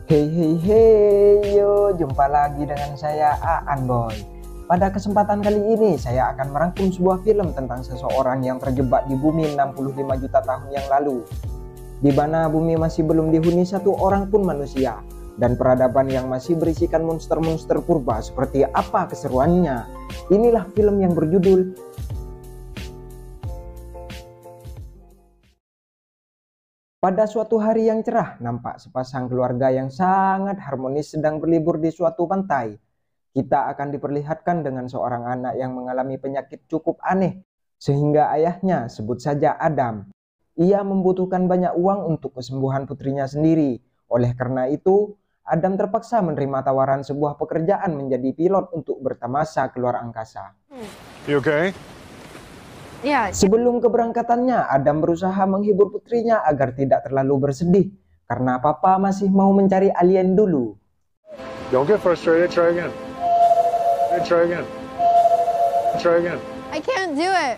Hey hey hey yo, jumpa lagi dengan saya Aan Boy. Pada kesempatan kali ini saya akan merangkum sebuah film tentang seseorang yang terjebak di bumi 65 juta tahun yang lalu, di mana bumi masih belum dihuni satu orang pun manusia, dan peradaban yang masih berisikan monster-monster purba. Seperti apa keseruannya? Inilah film yang berjudul Pada suatu hari yang cerah, nampak sepasang keluarga yang sangat harmonis sedang berlibur di suatu pantai. Kita akan diperlihatkan dengan seorang anak yang mengalami penyakit cukup aneh, sehingga ayahnya, sebut saja Adam, ia membutuhkan banyak uang untuk kesembuhan putrinya sendiri. Oleh karena itu, Adam terpaksa menerima tawaran sebuah pekerjaan menjadi pilot untuk bertamasa keluar angkasa. You okay? Sebelum keberangkatannya, Adam berusaha menghibur putrinya agar tidak terlalu bersedih, karena papa masih mau mencari alien dulu. Don't get frustrated. Try again. Try again. Try again. I can't do it.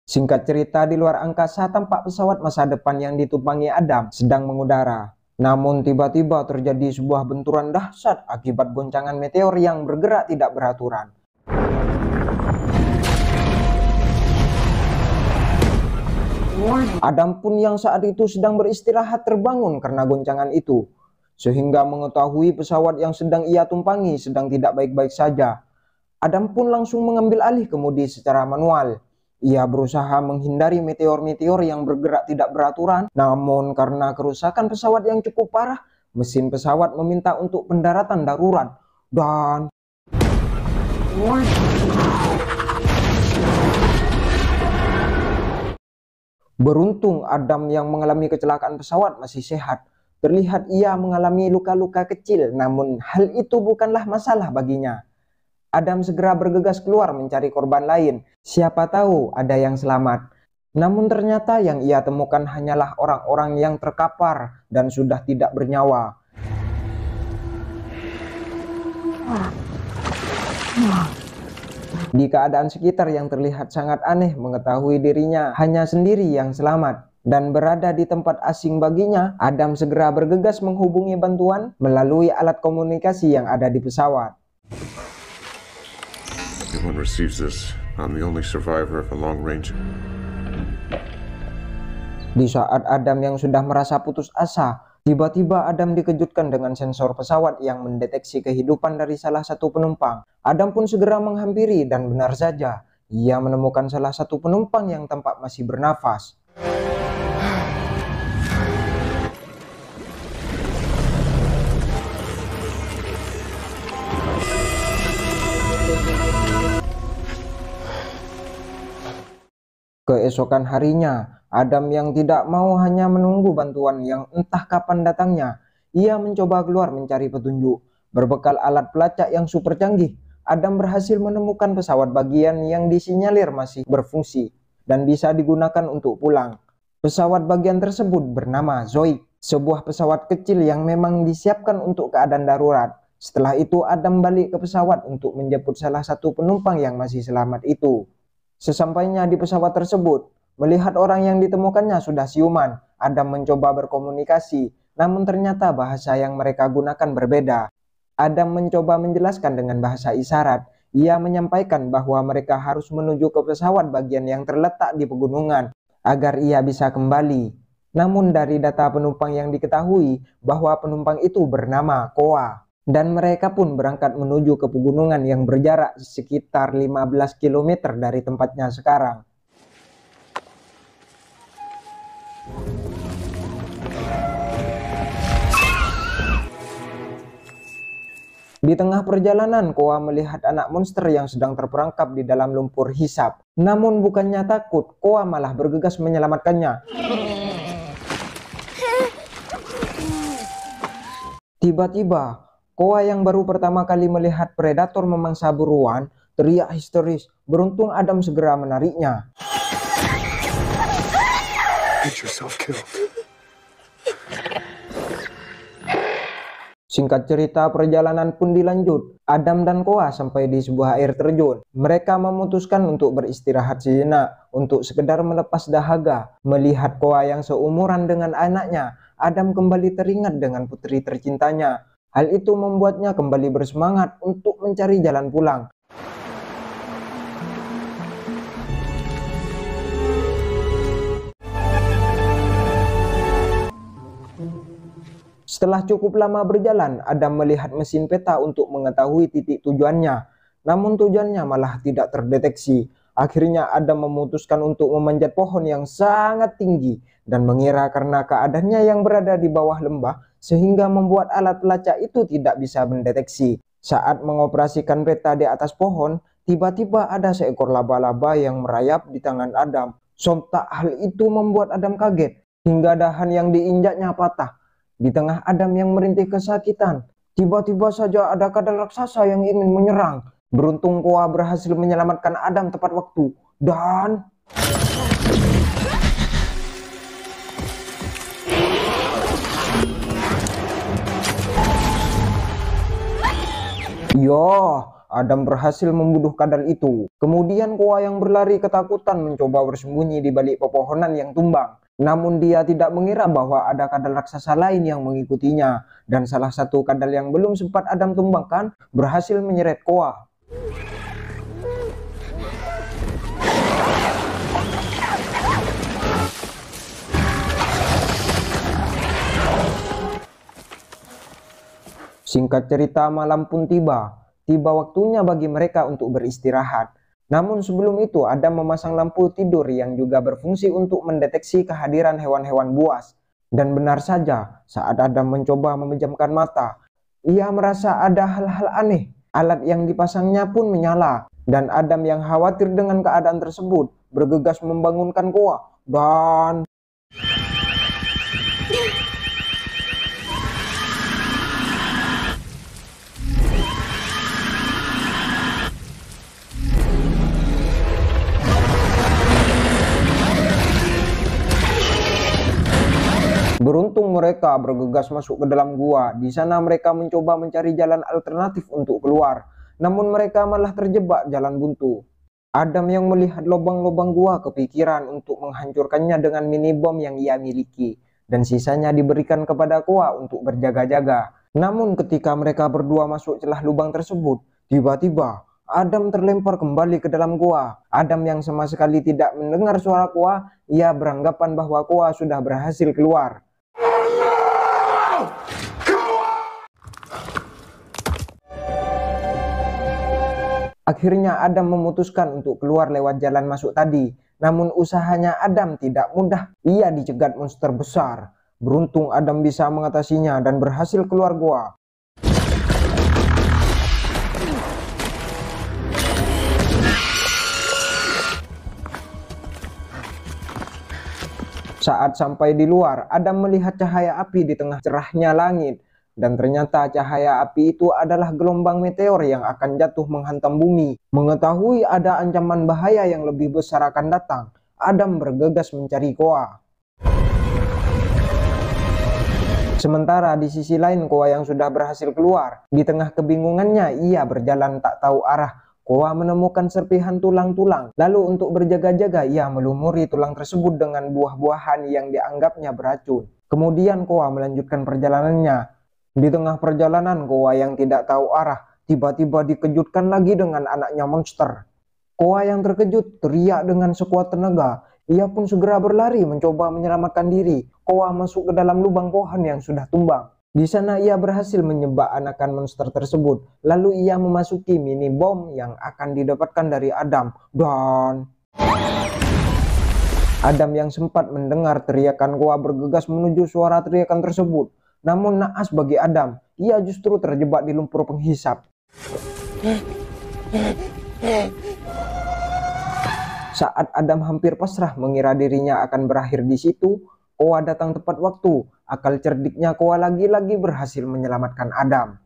Singkat cerita, di luar angkasa tampak pesawat masa depan yang ditumpangi Adam sedang mengudara. Namun tiba-tiba terjadi sebuah benturan dahsyat akibat goncangan meteor yang bergerak tidak beraturan. Adam pun yang saat itu sedang beristirahat terbangun karena goncangan itu, sehingga mengetahui pesawat yang sedang ia tumpangi sedang tidak baik-baik saja. Adam pun langsung mengambil alih kemudi secara manual. Ia berusaha menghindari meteor-meteor yang bergerak tidak beraturan, namun karena kerusakan pesawat yang cukup parah, mesin pesawat meminta untuk pendaratan darurat. Dan beruntung Adam yang mengalami kecelakaan pesawat masih sehat. Terlihat ia mengalami luka-luka kecil, namun hal itu bukanlah masalah baginya. Adam segera bergegas keluar mencari korban lain. Siapa tahu ada yang selamat. Namun ternyata yang ia temukan hanyalah orang-orang yang terkapar dan sudah tidak bernyawa. Di keadaan sekitar yang terlihat sangat aneh, mengetahui dirinya hanya sendiri yang selamat dan berada di tempat asing baginya, Adam segera bergegas menghubungi bantuan melalui alat komunikasi yang ada di pesawat. Everyone receives this. I'm the only survivor of a long range. Di saat Adam yang sudah merasa putus asa, tiba-tiba Adam dikejutkan dengan sensor pesawat yang mendeteksi kehidupan dari salah satu penumpang. Adam pun segera menghampiri dan benar saja, ia menemukan salah satu penumpang yang tampak masih bernafas. Keesokan harinya, Adam yang tidak mau hanya menunggu bantuan yang entah kapan datangnya. Ia mencoba keluar mencari petunjuk. Berbekal alat pelacak yang super canggih, Adam berhasil menemukan pesawat bagian yang disinyalir masih berfungsi dan bisa digunakan untuk pulang. Pesawat bagian tersebut bernama Zoid, sebuah pesawat kecil yang memang disiapkan untuk keadaan darurat. Setelah itu Adam balik ke pesawat untuk menjemput salah satu penumpang yang masih selamat itu. Sesampainya di pesawat tersebut, melihat orang yang ditemukannya sudah siuman, Adam mencoba berkomunikasi, namun ternyata bahasa yang mereka gunakan berbeda. Adam mencoba menjelaskan dengan bahasa isyarat. Ia menyampaikan bahwa mereka harus menuju ke pesawat bagian yang terletak di pegunungan agar ia bisa kembali. Namun dari data penumpang yang diketahui bahwa penumpang itu bernama Koa. Dan mereka pun berangkat menuju ke pegunungan yang berjarak sekitar 15 km dari tempatnya sekarang. Di tengah perjalanan, Koa melihat anak monster yang sedang terperangkap di dalam lumpur hisap. Namun bukannya takut, Koa malah bergegas menyelamatkannya. Tiba-tiba, Koa yang baru pertama kali melihat predator memangsa buruan teriak histeris. Beruntung Adam segera menariknya. Get yourself killed. Singkat cerita, perjalanan pun dilanjut. Adam dan Koa sampai di sebuah air terjun. Mereka memutuskan untuk beristirahat sejenak, untuk sekedar melepas dahaga. Melihat Koa yang seumuran dengan anaknya, Adam kembali teringat dengan putri tercintanya. Hal itu membuatnya kembali bersemangat untuk mencari jalan pulang. Setelah cukup lama berjalan, Adam melihat mesin peta untuk mengetahui titik tujuannya. Namun tujuannya malah tidak terdeteksi. Akhirnya Adam memutuskan untuk memanjat pohon yang sangat tinggi dan mengira karena keadaannya yang berada di bawah lembah sehingga membuat alat pelacak itu tidak bisa mendeteksi. Saat mengoperasikan peta di atas pohon, tiba-tiba ada seekor laba-laba yang merayap di tangan Adam. Sontak hal itu membuat Adam kaget hingga dahan yang diinjaknya patah. Di tengah Adam yang merintih kesakitan, tiba-tiba saja ada kadal raksasa yang ingin menyerang. Beruntung Koa berhasil menyelamatkan Adam tepat waktu dan Adam berhasil membunuh kadal itu. Kemudian Koa yang berlari ketakutan mencoba bersembunyi di balik pepohonan yang tumbang. Namun dia tidak mengira bahwa ada kadal raksasa lain yang mengikutinya. Dan salah satu kadal yang belum sempat Adam tumbangkan berhasil menyeret Koa. Singkat cerita, malam pun tiba. Tiba waktunya bagi mereka untuk beristirahat. Namun sebelum itu Adam memasang lampu tidur yang juga berfungsi untuk mendeteksi kehadiran hewan-hewan buas. Dan benar saja, saat Adam mencoba memejamkan mata, ia merasa ada hal-hal aneh. Alat yang dipasangnya pun menyala. Dan Adam yang khawatir dengan keadaan tersebut bergegas membangunkan Koa. Dan beruntung mereka bergegas masuk ke dalam gua. Di sana mereka mencoba mencari jalan alternatif untuk keluar. Namun mereka malah terjebak jalan buntu. Adam yang melihat lubang-lubang gua kepikiran untuk menghancurkannya dengan mini bom yang ia miliki. Dan sisanya diberikan kepada Koa untuk berjaga-jaga. Namun ketika mereka berdua masuk celah lubang tersebut, tiba-tiba Adam terlempar kembali ke dalam gua. Adam yang sama sekali tidak mendengar suara Koa, ia beranggapan bahwa Koa sudah berhasil keluar. Akhirnya Adam memutuskan untuk keluar lewat jalan masuk tadi. Namun usahanya Adam tidak mudah. Ia dicegat monster besar. Beruntung Adam bisa mengatasinya dan berhasil keluar gua. Saat sampai di luar, Adam melihat cahaya api di tengah cerahnya langit. Dan ternyata cahaya api itu adalah gelombang meteor yang akan jatuh menghantam bumi. Mengetahui ada ancaman bahaya yang lebih besar akan datang, Adam bergegas mencari Koa. Sementara di sisi lain Koa yang sudah berhasil keluar. Di tengah kebingungannya ia berjalan tak tahu arah. Koa menemukan serpihan tulang-tulang. Lalu untuk berjaga-jaga ia melumuri tulang tersebut dengan buah-buahan yang dianggapnya beracun. Kemudian Koa melanjutkan perjalanannya. Di tengah perjalanan Koa yang tidak tahu arah tiba-tiba dikejutkan lagi dengan anaknya monster. Koa yang terkejut teriak dengan sekuat tenaga. Ia pun segera berlari mencoba menyelamatkan diri. Koa masuk ke dalam lubang pohon yang sudah tumbang. Di sana ia berhasil menyebak anakan monster tersebut. Lalu ia memasuki mini bom yang akan didapatkan dari Adam. Dan Adam yang sempat mendengar teriakan Koa bergegas menuju suara teriakan tersebut. Namun naas bagi Adam, ia justru terjebak di lumpur penghisap. Saat Adam hampir pasrah mengira dirinya akan berakhir di situ, Koa datang tepat waktu. Akal cerdiknya Koa lagi-lagi berhasil menyelamatkan Adam.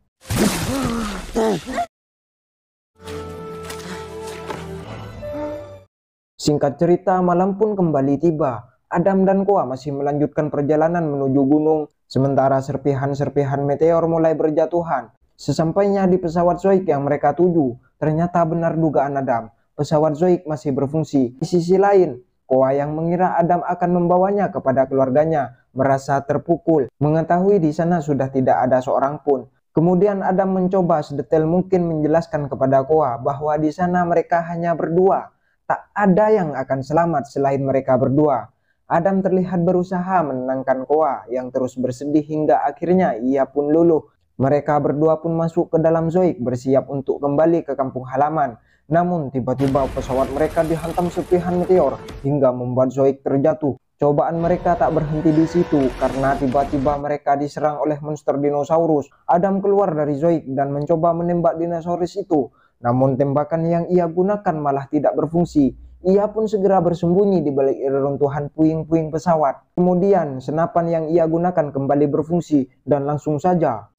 Singkat cerita, malam pun kembali tiba. Adam dan Koa masih melanjutkan perjalanan menuju gunung. Sementara serpihan-serpihan meteor mulai berjatuhan. Sesampainya di pesawat Zoic yang mereka tuju, ternyata benar dugaan Adam. Pesawat Zoic masih berfungsi. Di sisi lain, Koa yang mengira Adam akan membawanya kepada keluarganya, merasa terpukul, mengetahui di sana sudah tidak ada seorang pun. Kemudian Adam mencoba sedetail mungkin menjelaskan kepada Koa bahwa di sana mereka hanya berdua. Tak ada yang akan selamat selain mereka berdua. Adam terlihat berusaha menenangkan Koa yang terus bersedih hingga akhirnya ia pun luluh. Mereka berdua pun masuk ke dalam Zoik bersiap untuk kembali ke kampung halaman. Namun tiba-tiba pesawat mereka dihantam serpihan meteor hingga membuat Zoik terjatuh. Cobaan mereka tak berhenti di situ karena tiba-tiba mereka diserang oleh monster dinosaurus. Adam keluar dari Zoik dan mencoba menembak dinosaurus itu. Namun tembakan yang ia gunakan malah tidak berfungsi. Ia pun segera bersembunyi di balik reruntuhan puing-puing pesawat. Kemudian senapan yang ia gunakan kembali berfungsi dan langsung saja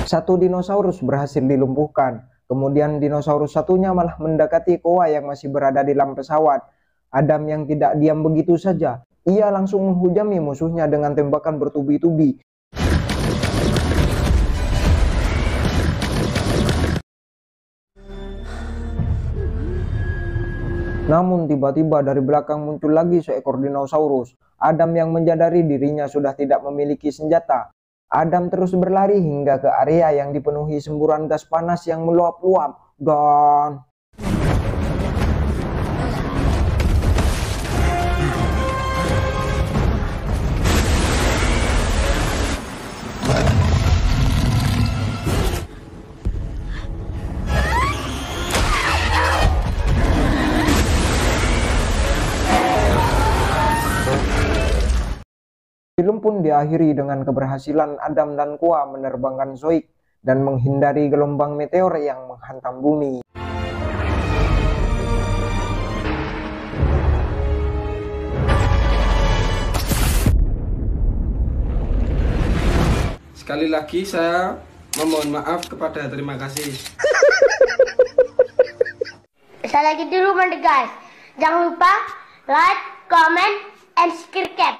satu dinosaurus berhasil dilumpuhkan. Kemudian dinosaurus satunya malah mendekati Koa yang masih berada di dalam pesawat. Adam yang tidak diam begitu saja. Ia langsung menghujami musuhnya dengan tembakan bertubi-tubi. Namun tiba-tiba dari belakang muncul lagi seekor dinosaurus. Adam yang menyadari dirinya sudah tidak memiliki senjata. Adam terus berlari hingga ke area yang dipenuhi semburan gas panas yang meluap-luap dan film pun diakhiri dengan keberhasilan Adam dan Koa menerbangkan Zoik dan menghindari gelombang meteor yang menghantam bumi. Sekali lagi saya memohon maaf kepada terima kasih. Saya lagi dulu guys. Jangan lupa like, comment, and subscribe.